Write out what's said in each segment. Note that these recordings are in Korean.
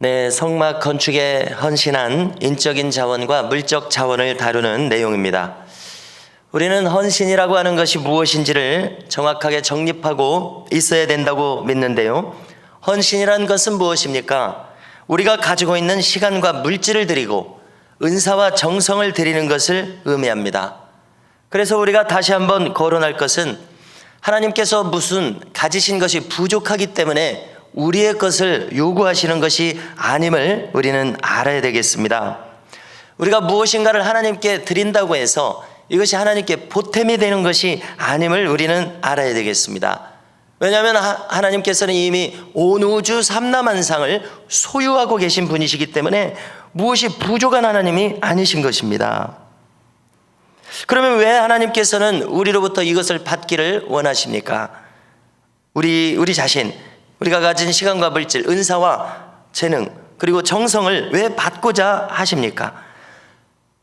네, 성막 건축에 헌신한 인적인 자원과 물적 자원을 다루는 내용입니다. 우리는 헌신이라고 하는 것이 무엇인지를 정확하게 정립하고 있어야 된다고 믿는데요. 헌신이라는 것은 무엇입니까? 우리가 가지고 있는 시간과 물질을 드리고 은사와 정성을 드리는 것을 의미합니다. 그래서 우리가 다시 한번 거론할 것은 하나님께서 무슨 가지신 것이 부족하기 때문에 우리의 것을 요구하시는 것이 아님을 우리는 알아야 되겠습니다. 우리가 무엇인가를 하나님께 드린다고 해서 이것이 하나님께 보탬이 되는 것이 아님을 우리는 알아야 되겠습니다. 왜냐하면 하나님께서는 이미 온 우주 삼라만상을 소유하고 계신 분이시기 때문에 무엇이 부족한 하나님이 아니신 것입니다. 그러면 왜 하나님께서는 우리로부터 이것을 받기를 원하십니까? 우리 자신, 우리가 가진 시간과 물질, 은사와 재능, 그리고 정성을 왜 받고자 하십니까?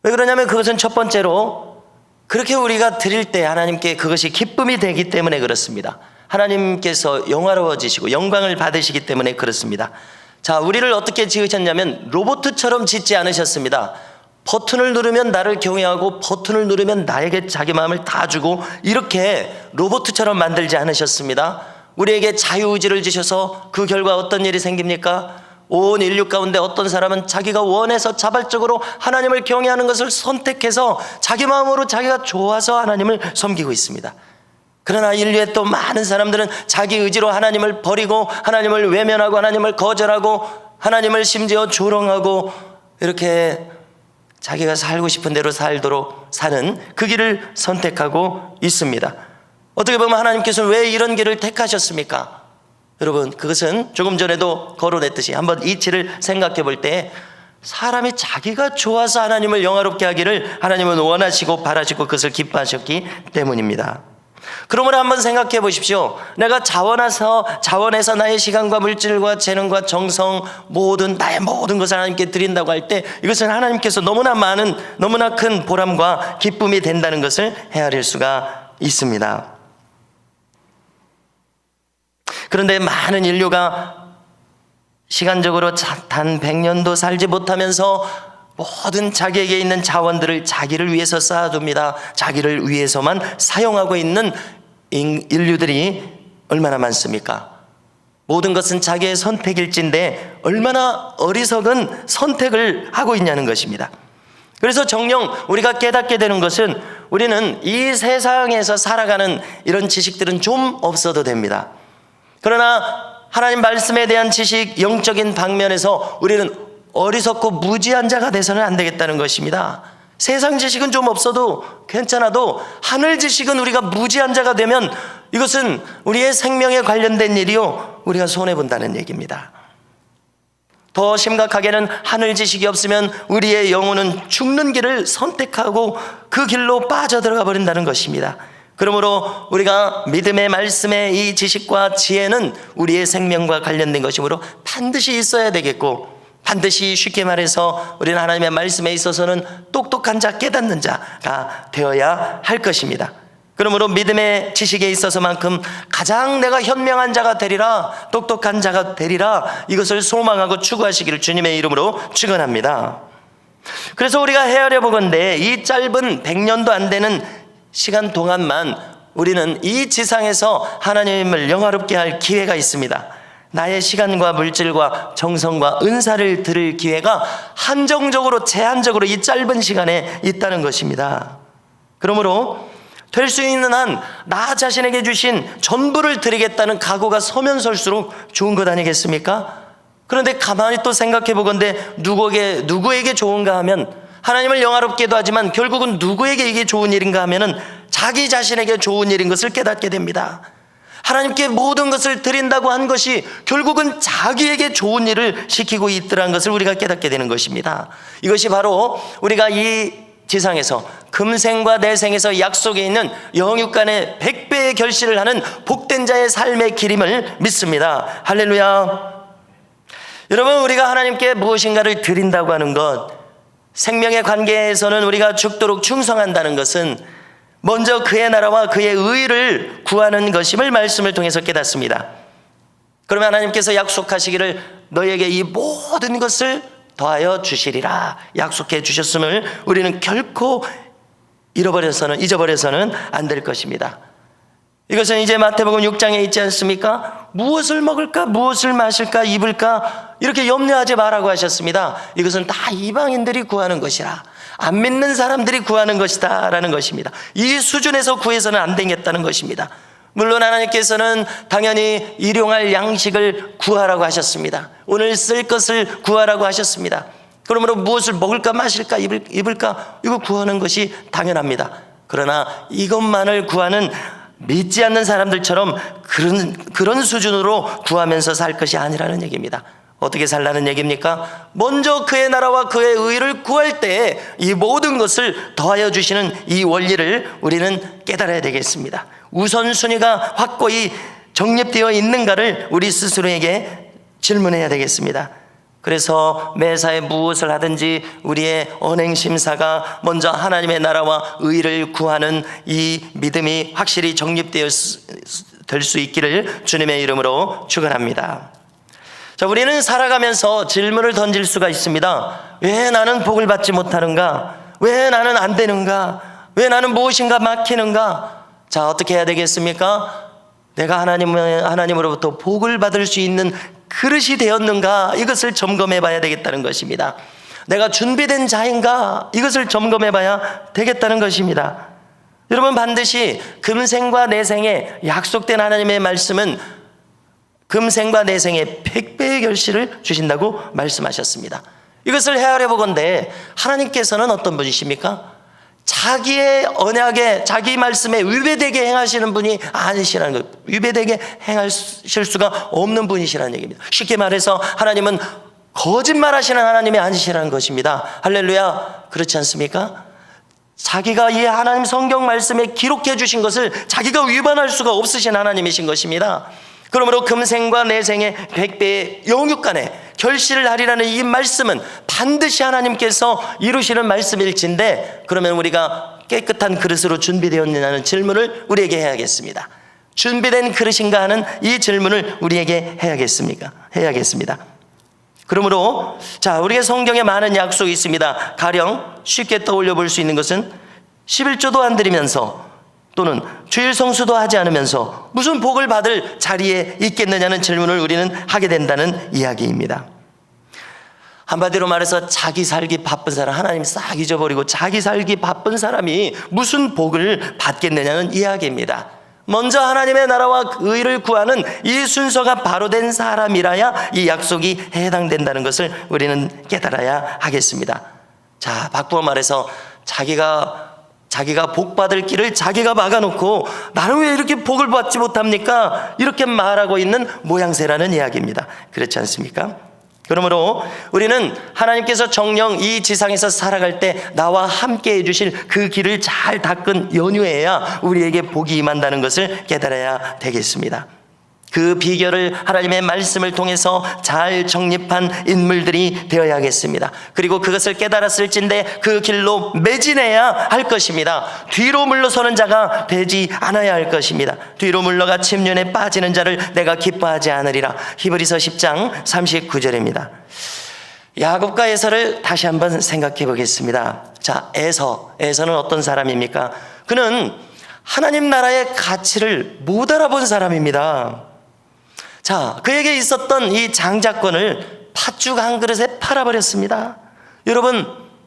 왜 그러냐면 그것은 첫 번째로 그렇게 우리가 드릴 때 하나님께 그것이 기쁨이 되기 때문에 그렇습니다. 하나님께서 영화로워지시고 영광을 받으시기 때문에 그렇습니다. 자, 우리를 어떻게 지으셨냐면 로봇처럼 짓지 않으셨습니다. 버튼을 누르면 나를 경외하고 버튼을 누르면 나에게 자기 마음을 다 주고 이렇게 로봇처럼 만들지 않으셨습니다. 우리에게 자유의지를 주셔서 그 결과 어떤 일이 생깁니까? 온 인류 가운데 어떤 사람은 자기가 원해서 자발적으로 하나님을 경외하는 것을 선택해서 자기 마음으로 자기가 좋아서 하나님을 섬기고 있습니다. 그러나 인류의 또 많은 사람들은 자기 의지로 하나님을 버리고 하나님을 외면하고 하나님을 거절하고 하나님을 심지어 조롱하고 이렇게 자기가 살고 싶은 대로 살도록 사는 그 길을 선택하고 있습니다. 어떻게 보면 하나님께서는 왜 이런 길을 택하셨습니까? 여러분, 그것은 조금 전에도 거론했듯이 한번 이치를 생각해 볼 때 사람이 자기가 좋아서 하나님을 영화롭게 하기를 하나님은 원하시고 바라시고 그것을 기뻐하셨기 때문입니다. 그러므로 한번 생각해 보십시오. 내가 자원해서 나의 시간과 물질과 재능과 정성 나의 모든 것을 하나님께 드린다고 할 때 이것은 하나님께서 너무나 큰 보람과 기쁨이 된다는 것을 헤아릴 수가 있습니다. 그런데 많은 인류가 시간적으로 단 100년도 살지 못하면서 모든 자기에게 있는 자원들을 자기를 위해서 쌓아둡니다. 자기를 위해서만 사용하고 있는 인류들이 얼마나 많습니까? 모든 것은 자기의 선택일진데 얼마나 어리석은 선택을 하고 있냐는 것입니다. 그래서 정녕 우리가 깨닫게 되는 것은 우리는 이 세상에서 살아가는 이런 지식들은 좀 없어도 됩니다. 그러나 하나님 말씀에 대한 지식, 영적인 방면에서 우리는 어리석고 무지한 자가 돼서는 안 되겠다는 것입니다. 세상 지식은 좀 없어도 괜찮아도 하늘 지식은 우리가 무지한 자가 되면 이것은 우리의 생명에 관련된 일이요, 우리가 손해본다는 얘기입니다. 더 심각하게는 하늘 지식이 없으면 우리의 영혼은 죽는 길을 선택하고 그 길로 빠져들어가 버린다는 것입니다. 그러므로 우리가 믿음의 말씀의 이 지식과 지혜는 우리의 생명과 관련된 것이므로 반드시 있어야 되겠고, 반드시 쉽게 말해서 우리는 하나님의 말씀에 있어서는 똑똑한 자, 깨닫는 자가 되어야 할 것입니다. 그러므로 믿음의 지식에 있어서만큼 가장 내가 현명한 자가 되리라, 똑똑한 자가 되리라, 이것을 소망하고 추구하시기를 주님의 이름으로 축원합니다. 그래서 우리가 헤아려 보건대 이 짧은 100년도 안 되는 시간 동안만 우리는 이 지상에서 하나님을 영화롭게 할 기회가 있습니다. 나의 시간과 물질과 정성과 은사를 드릴 기회가 한정적으로, 제한적으로 이 짧은 시간에 있다는 것입니다. 그러므로 될 수 있는 한 나 자신에게 주신 전부를 드리겠다는 각오가 서면 설수록 좋은 것 아니겠습니까? 그런데 가만히 또 생각해 보건대 누구에게 좋은가 하면, 하나님을 영화롭게도 하지만 결국은 누구에게 이게 좋은 일인가 하면은 자기 자신에게 좋은 일인 것을 깨닫게 됩니다. 하나님께 모든 것을 드린다고 한 것이 결국은 자기에게 좋은 일을 시키고 있더라는 것을 우리가 깨닫게 되는 것입니다. 이것이 바로 우리가 이 지상에서 금생과 내생에서 약속에 있는 영육간의 100배의 결실을 하는 복된 자의 삶의 길임을 믿습니다. 할렐루야. 여러분, 우리가 하나님께 무엇인가를 드린다고 하는 것, 생명의 관계에서는 우리가 죽도록 충성한다는 것은 먼저 그의 나라와 그의 의를 구하는 것임을 말씀을 통해서 깨닫습니다. 그러면 하나님께서 약속하시기를 너에게 이 모든 것을 더하여 주시리라 약속해 주셨음을 우리는 결코 잊어버려서는 안 될 것입니다. 이것은 이제 마태복음 6장에 있지 않습니까? 무엇을 먹을까, 무엇을 마실까, 입을까 이렇게 염려하지 말라고 하셨습니다. 이것은 다 이방인들이 구하는 것이라, 안 믿는 사람들이 구하는 것이다 라는 것입니다. 이 수준에서 구해서는 안 되겠다는 것입니다. 물론 하나님께서는 당연히 일용할 양식을 구하라고 하셨습니다. 오늘 쓸 것을 구하라고 하셨습니다. 그러므로 무엇을 먹을까, 마실까, 입을까 이거 구하는 것이 당연합니다. 그러나 이것만을 구하는 믿지 않는 사람들처럼 그런 수준으로 구하면서 살 것이 아니라는 얘기입니다. 어떻게 살라는 얘기입니까? 먼저 그의 나라와 그의 의를 구할 때 이 모든 것을 더하여 주시는 이 원리를 우리는 깨달아야 되겠습니다. 우선순위가 확고히 정립되어 있는가를 우리 스스로에게 질문해야 되겠습니다. 그래서 매사에 무엇을 하든지 우리의 언행심사가 먼저 하나님의 나라와 의를 구하는 이 믿음이 확실히 정립되어 될 수 있기를 주님의 이름으로 축원합니다. 자, 우리는 살아가면서 질문을 던질 수가 있습니다. 왜 나는 복을 받지 못하는가? 왜 나는 안 되는가? 왜 나는 무엇인가 막히는가? 자, 어떻게 해야 되겠습니까? 내가 하나님으로부터 복을 받을 수 있는 그릇이 되었는가? 이것을 점검해 봐야 되겠다는 것입니다. 내가 준비된 자인가? 이것을 점검해 봐야 되겠다는 것입니다. 여러분, 반드시 금생과 내생에 약속된 하나님의 말씀은 금생과 내생에 100배의 결실을 주신다고 말씀하셨습니다. 이것을 헤아려 보건대 하나님께서는 어떤 분이십니까? 자기의 언약에, 자기 말씀에 위배되게 행하시는 분이 아니시라는 것, 위배되게 행하실 수가 없는 분이시라는 얘기입니다. 쉽게 말해서 하나님은 거짓말하시는 하나님이 아니시라는 것입니다. 할렐루야. 그렇지 않습니까? 자기가 이 하나님 성경 말씀에 기록해 주신 것을 자기가 위반할 수가 없으신 하나님이신 것입니다. 그러므로 금생과 내생의 100배의 영육간에 결실을 하리라는 이 말씀은 반드시 하나님께서 이루시는 말씀일진데, 그러면 우리가 깨끗한 그릇으로 준비되었느냐는 질문을 우리에게 해야겠습니다. 준비된 그릇인가 하는 이 질문을 우리에게 해야겠습니다. 그러므로 자, 우리의 성경에 많은 약속이 있습니다. 가령 쉽게 떠올려 볼 수 있는 것은 11조도 안 드리면서 또는 주일 성수도 하지 않으면서 무슨 복을 받을 자리에 있겠느냐는 질문을 우리는 하게 된다는 이야기입니다. 한마디로 말해서 자기 살기 바쁜 사람, 하나님 싹 잊어버리고 자기 살기 바쁜 사람이 무슨 복을 받겠느냐는 이야기입니다. 먼저 하나님의 나라와 의를 구하는 이 순서가 바로 된 사람이라야 이 약속이 해당된다는 것을 우리는 깨달아야 하겠습니다. 자, 바꾸어 말해서 자기가 복 받을 길을 자기가 막아놓고 나는 왜 이렇게 복을 받지 못합니까? 이렇게 말하고 있는 모양새라는 이야기입니다. 그렇지 않습니까? 그러므로 우리는 하나님께서 정녕 이 지상에서 살아갈 때 나와 함께 해주실 그 길을 잘 닦은 연후에야 우리에게 복이 임한다는 것을 깨달아야 되겠습니다. 그 비결을 하나님의 말씀을 통해서 잘 정립한 인물들이 되어야겠습니다. 그리고 그것을 깨달았을진데 그 길로 매진해야 할 것입니다. 뒤로 물러서는 자가 되지 않아야 할 것입니다. 뒤로 물러가 침륜에 빠지는 자를 내가 기뻐하지 않으리라. 히브리서 10장 39절입니다. 야곱과 에서를 다시 한번 생각해 보겠습니다. 자, 에서는 어떤 사람입니까? 그는 하나님 나라의 가치를 못 알아본 사람입니다. 자, 그에게 있었던 이 장자권을 팥죽 한 그릇에 팔아버렸습니다. 여러분,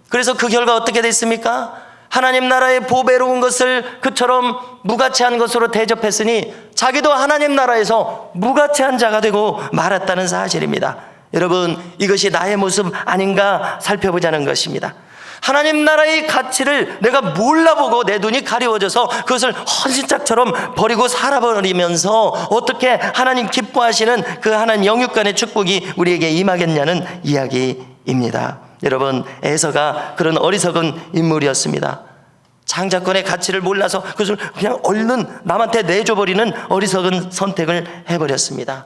그래서 그 결과 어떻게 됐습니까? 하나님 나라의 보배로운 것을 그처럼 무가치한 것으로 대접했으니 자기도 하나님 나라에서 무가치한 자가 되고 말았다는 사실입니다. 여러분, 이것이 나의 모습 아닌가 살펴보자는 것입니다. 하나님 나라의 가치를 내가 몰라보고 내 눈이 가리워져서 그것을 헌신짝처럼 버리고 살아버리면서 어떻게 하나님 기뻐하시는 그 하나님 영육간의 축복이 우리에게 임하겠냐는 이야기입니다. 여러분, 에서가 그런 어리석은 인물이었습니다. 장자권의 가치를 몰라서 그것을 그냥 얼른 남한테 내줘버리는 어리석은 선택을 해버렸습니다.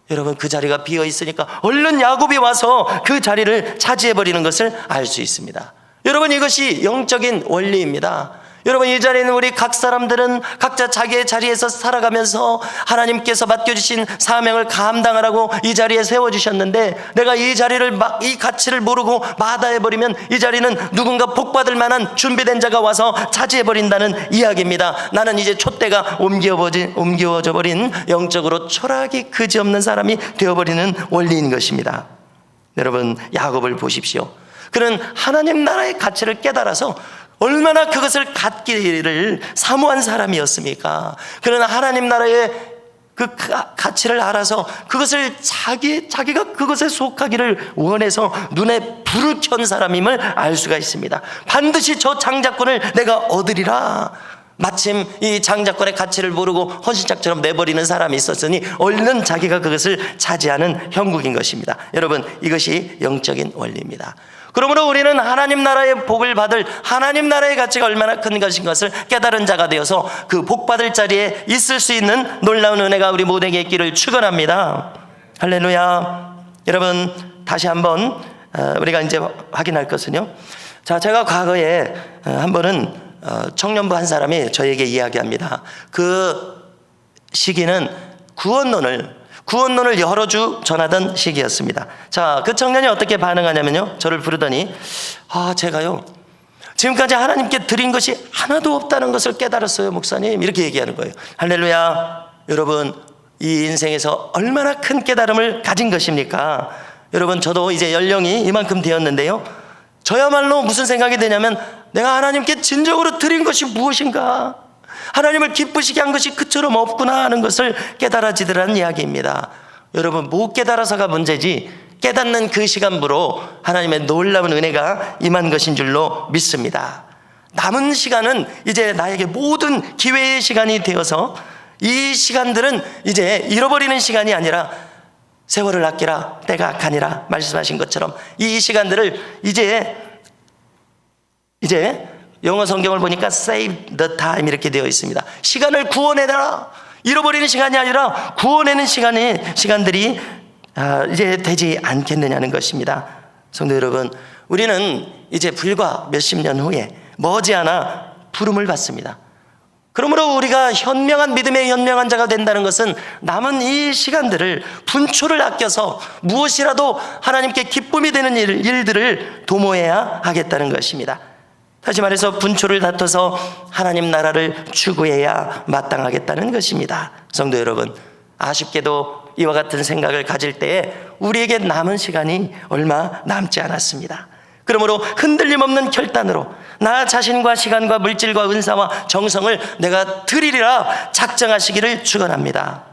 여러분, 그 자리가 비어 있으니까 얼른 야곱이 와서 그 자리를 차지해버리는 것을 알 수 있습니다. 여러분, 이것이 영적인 원리입니다. 여러분, 이 자리에 있는 우리 각 사람들은 각자 자기의 자리에서 살아가면서 하나님께서 맡겨주신 사명을 감당하라고 이 자리에 세워주셨는데, 내가 이 자리를 이 가치를 모르고 마다해버리면 이 자리는 누군가 복받을 만한 준비된 자가 와서 차지해버린다는 이야기입니다. 나는 이제 촛대가 옮겨져 버린 영적으로 초라하기 그지없는 사람이 되어버리는 원리인 것입니다. 여러분, 야곱을 보십시오. 그는 하나님 나라의 가치를 깨달아서 얼마나 그것을 갖기를 사모한 사람이었습니까? 그는 하나님 나라의 그 가치를 알아서 그것을 자기가 그것에 속하기를 원해서 눈에 불을 켠 사람임을 알 수가 있습니다. 반드시 저 장자권을 내가 얻으리라. 마침 이 장자권의 가치를 모르고 헌신짝처럼 내버리는 사람이 있었으니 얼른 자기가 그것을 차지하는 형국인 것입니다. 여러분, 이것이 영적인 원리입니다. 그러므로 우리는 하나님 나라의 복을 받을 하나님 나라의 가치가 얼마나 큰 것인 것을 깨달은 자가 되어서 그 복 받을 자리에 있을 수 있는 놀라운 은혜가 우리 모두에게 있기를 축원합니다. 할렐루야. 여러분, 다시 한번 우리가 이제 확인할 것은요, 자, 제가 과거에 한 번은 청년부 한 사람이 저에게 이야기합니다. 그 시기는 구원론을 여러 주 전하던 시기였습니다. 자, 그 청년이 어떻게 반응하냐면요, 저를 부르더니 제가요 지금까지 하나님께 드린 것이 하나도 없다는 것을 깨달았어요, 목사님. 이렇게 얘기하는 거예요. 할렐루야. 여러분, 이 인생에서 얼마나 큰 깨달음을 가진 것입니까? 여러분, 저도 이제 연령이 이만큼 되었는데요, 저야말로 무슨 생각이 드냐면, 내가 하나님께 진정으로 드린 것이 무엇인가, 하나님을 기쁘시게 한 것이 그처럼 없구나 하는 것을 깨달아지더라는 이야기입니다. 여러분, 못 깨달아서가 문제지 깨닫는 그 시간부로 하나님의 놀라운 은혜가 임한 것인 줄로 믿습니다. 남은 시간은 이제 나에게 모든 기회의 시간이 되어서 이 시간들은 이제 잃어버리는 시간이 아니라 세월을 아끼라 때가 악하니라 말씀하신 것처럼 이 시간들을 이제 영어 성경을 보니까 save the time 이렇게 되어 있습니다. 시간을 구원해라. 잃어버리는 시간이 아니라 구원하는 시간들이 이제 되지 않겠느냐는 것입니다. 성도 여러분, 우리는 이제 불과 몇십 년 후에 머지않아 부름을 받습니다. 그러므로 우리가 현명한 믿음의 현명한 자가 된다는 것은 남은 이 시간들을 분초를 아껴서 무엇이라도 하나님께 기쁨이 되는 일들을 도모해야 하겠다는 것입니다. 다시 말해서 분초를 다퉈서 하나님 나라를 추구해야 마땅하겠다는 것입니다. 성도 여러분, 아쉽게도 이와 같은 생각을 가질 때에 우리에게 남은 시간이 얼마 남지 않았습니다. 그러므로 흔들림 없는 결단으로 나 자신과 시간과 물질과 은사와 정성을 내가 드리리라 작정하시기를 축원합니다.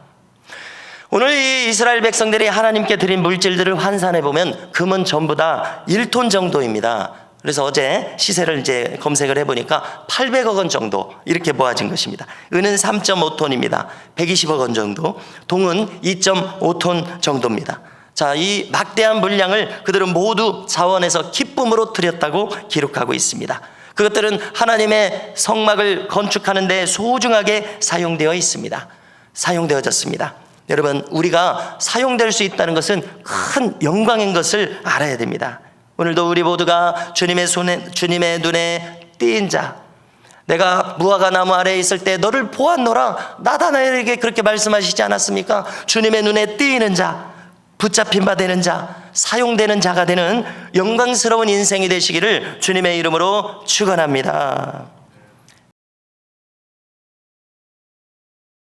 오늘 이 이스라엘 백성들이 하나님께 드린 물질들을 환산해 보면 금은 전부 다 1톤 정도입니다. 그래서 어제 시세를 이제 검색을 해보니까 800억 원 정도 이렇게 모아진 것입니다. 은은 3.5톤입니다. 120억 원 정도, 동은 2.5톤 정도입니다. 자, 이 막대한 물량을 그들은 모두 자원에서 기쁨으로 드렸다고 기록하고 있습니다. 그것들은 하나님의 성막을 건축하는 데 소중하게 사용되어 있습니다. 사용되어졌습니다. 여러분, 우리가 사용될 수 있다는 것은 큰 영광인 것을 알아야 됩니다. 오늘도 우리 모두가 주님의 눈에 띄인 자, 내가 무화과 나무 아래에 있을 때 너를 보았노라, 나다나엘에게 그렇게 말씀하시지 않았습니까? 주님의 눈에 띄이는 자, 붙잡힌 바 되는 자, 사용되는 자가 되는 영광스러운 인생이 되시기를 주님의 이름으로 축원합니다.